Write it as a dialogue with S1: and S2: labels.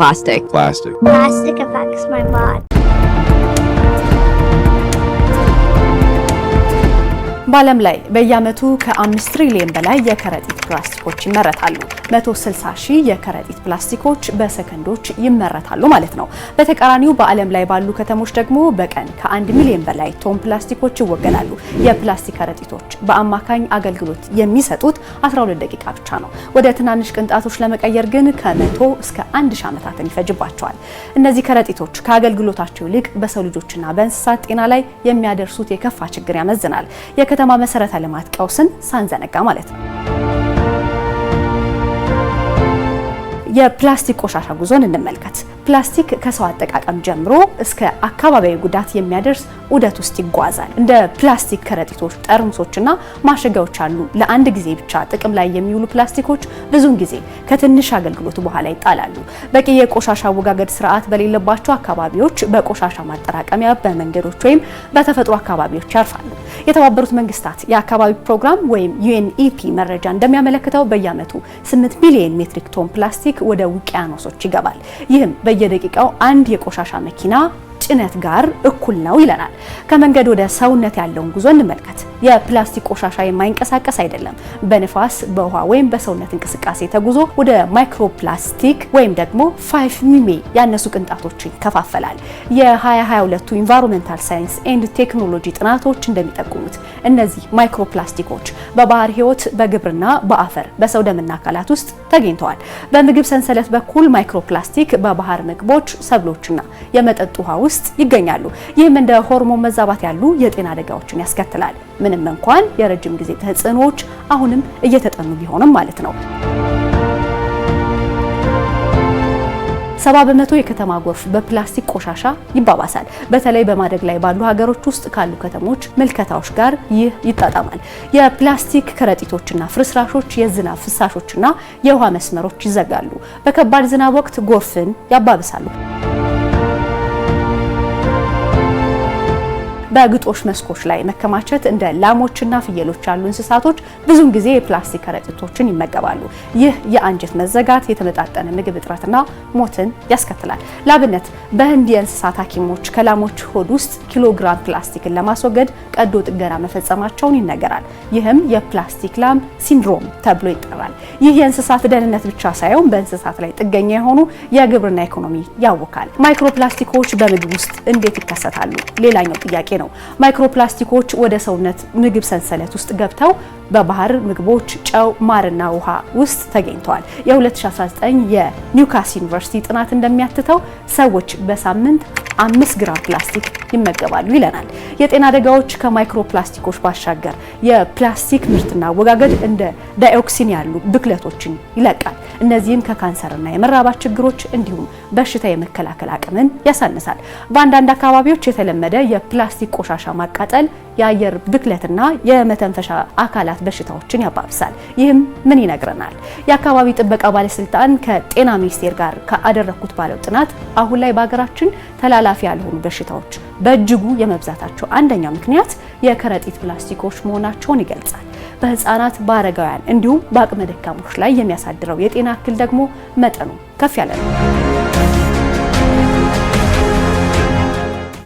S1: Plastic.
S2: Plastic.
S3: Plastic affects my body.
S4: በዓለም ላይ በየዓመቱ ከ5 ትሪሊየን በላይ የከረጢት ፕላስቲኮች ይመረታሉ። 160 ሺህ የከረጢት ፕላስቲኮች በሰከንዶች ይመረታሉ ማለት ነው። በተቃራኒው በዓለም ላይ ባሉ ከተሞች ደግሞ በቀን ከ1 ሚሊዮን በላይ ቶን ፕላስቲኮች ይወገዳሉ። የፕላስቲክ ከረጢቶች በአማካኝ አገልግሎት የሚሰጡት 12 ደቂቃ ብቻ ነው። ወደ ትናንሽ ቅንጣቶች ለመቀየር ግን ከ100 እስከ 1000 ዓመታትን ይፈጅባቸዋል። እነዚህ ከረጢቶች ከአገልግሎታቸው ይልቅ በሰው ልጆችና በእንስሳት ጤና ላይ የሚያደርሱት የከፋ ችግር ያመዝናል። የከተማ መሰረተ ልማት ቀውስን ሳንዘነጋ ማለት ነው። የፕላስቲክ ቆሻሻ ጉዞን እንመልከት። ፕላስቲክ ከሰው አጠቃቀም ጀምሮ እስከ አካባቢያዊ ጉዳት የሚያደርስ ዑደት ውስጥ ይጓዛል። እንደ ፕላስቲክ ከረጢቶች፣ ጠርሙሶችና ማሸጊያዎች አሉ ለአንድ ጊዜ ብቻ ጥቅም ላይ የሚውሉ ፕላስቲኮች ብዙውን ጊዜ ከትንሽ አገልግሎት በኋላ ይጣላሉ። በቂ የቆሻሻ አወጋገድ ስርዓት በሌለባቸው አካባቢዎች በቆሻሻ ማጠራቀሚያ በመንገዶች ወይም በተፈጥሮ አካባቢዎች ያርፋሉ። የተባበሩት መንግስታት የአካባቢ ፕሮግራም ወይም UNEP መረጃ እንደሚያመለክተው በየዓመቱ 8 ሚሊዮን ሜትሪክ ቶን ፕላስቲክ ወደ ውቅያኖሶች ይገባል። ይህም በየደቂቃው አንድ የቆሻሻ መኪና ጭነት ጋር እኩል ነው ይለናል። ከመንገድ ወደ ሰውነት ያለውን ጉዞ እንመልከት። የፕላስቲክ ቆሻሻ የማይንቀሳቀስ አይደለም። በንፋስ በውሃ ወይም በሰውነት እንቅስቃሴ ተጉዞ ወደ ማይክሮፕላስቲክ ወይም ደግሞ 5 ሚሜ ያነሱ ቅንጣቶችን ይከፋፈላል። የ2022ቱ ኢንቫይሮንመንታል ሳይንስ ኤንድ ቴክኖሎጂ ጥናቶች እንደሚጠቁሙት እነዚህ ማይክሮፕላስቲኮች በባህር ህይወት፣ በግብርና፣ በአፈር፣ በሰው ደምና አካላት ውስጥ ተገኝተዋል። በምግብ ሰንሰለት በኩል ማይክሮፕላስቲክ በባህር ምግቦች፣ ሰብሎችና የመጠጥ ውሃ ውስጥ ይገኛሉ። ይህም እንደ ሆርሞን መዛባት ያሉ የጤና አደጋዎችን ያስከትላል። ምንም እንኳን የረጅም ጊዜ ተጽዕኖዎች አሁንም እየተጠኑ ቢሆንም ማለት ነው። 70% የከተማ ጎርፍ በፕላስቲክ ቆሻሻ ይባባሳል። በተለይ በማደግ ላይ ባሉ ሀገሮች ውስጥ ካሉ ከተሞች ምልከታዎች ጋር ይህ ይጣጣማል። የፕላስቲክ ከረጢቶችና ፍርስራሾች የዝናብ ፍሳሾችና የውሃ መስመሮች ይዘጋሉ። በከባድ ዝናብ ወቅት ጎርፍን ያባብሳሉ። በግጦሽ መስኮች ላይ መከማቸት እንደ ላሞችና ፍየሎች ያሉ እንስሳቶች ብዙውን ጊዜ የፕላስቲክ ከረጢቶችን ይመገባሉ። ይህ የአንጀት መዘጋት፣ የተመጣጠነ ምግብ እጥረትና ሞትን ያስከትላል። ላብነት በህንድ የእንስሳት ሐኪሞች ከላሞች ሆድ ውስጥ ኪሎግራም ፕላስቲክን ለማስወገድ ቀዶ ጥገና መፈጸማቸውን ይነገራል። ይህም የፕላስቲክ ላም ሲንድሮም ተብሎ ይጠራል። ይህ የእንስሳት ደህንነት ብቻ ሳይሆን በእንስሳት ላይ ጥገኛ የሆኑ የግብርና ኢኮኖሚ ያውካል። ማይክሮፕላስቲኮች በምግብ ውስጥ እንዴት ይከሰታሉ? ሌላኛው ጥያቄ ነው። ማይክሮፕላስቲኮች ወደ ሰውነት ምግብ ሰንሰለት ውስጥ ገብተው በባህር ምግቦች፣ ጨው፣ ማርና ውሃ ውስጥ ተገኝተዋል። የ2019 የኒውካስል ዩኒቨርሲቲ ጥናት እንደሚያትተው ሰዎች በሳምንት 5 ግራም ፕላስቲክ ይመገባሉ ይለናል። የጤና አደጋዎች ከማይክሮፕላስቲኮች ባሻገር የፕላስቲክ ምርትና አወጋገድ እንደ ዳይኦክሲን ያሉ ብክለቶችን ይለቃል። እነዚህም ከካንሰርና የመራባት ችግሮች እንዲሁም በሽታ የመከላከል አቅምን ያሳንሳል። በአንዳንድ አካባቢዎች የተለመደ የፕላስቲክ ቆሻሻ ማቃጠል የአየር ብክለትና የመተንፈሻ አካላት በሽታዎችን ያባብሳል። ይህም ምን ይነግረናል? የአካባቢ ጥበቃ ባለስልጣን ከጤና ሚኒስቴር ጋር ካደረኩት ባለው ጥናት አሁን ላይ በሀገራችን ተላላፊ ያልሆኑ በሽታዎች በእጅጉ የመብዛታቸው አንደኛው ምክንያት የከረጢት ፕላስቲኮች መሆናቸውን ይገልጻል። በህፃናት፣ በአረጋውያን እንዲሁም በአቅመ ደካሞች ላይ የሚያሳድረው የጤና እክል ደግሞ መጠኑ ከፍ ያለ ነው።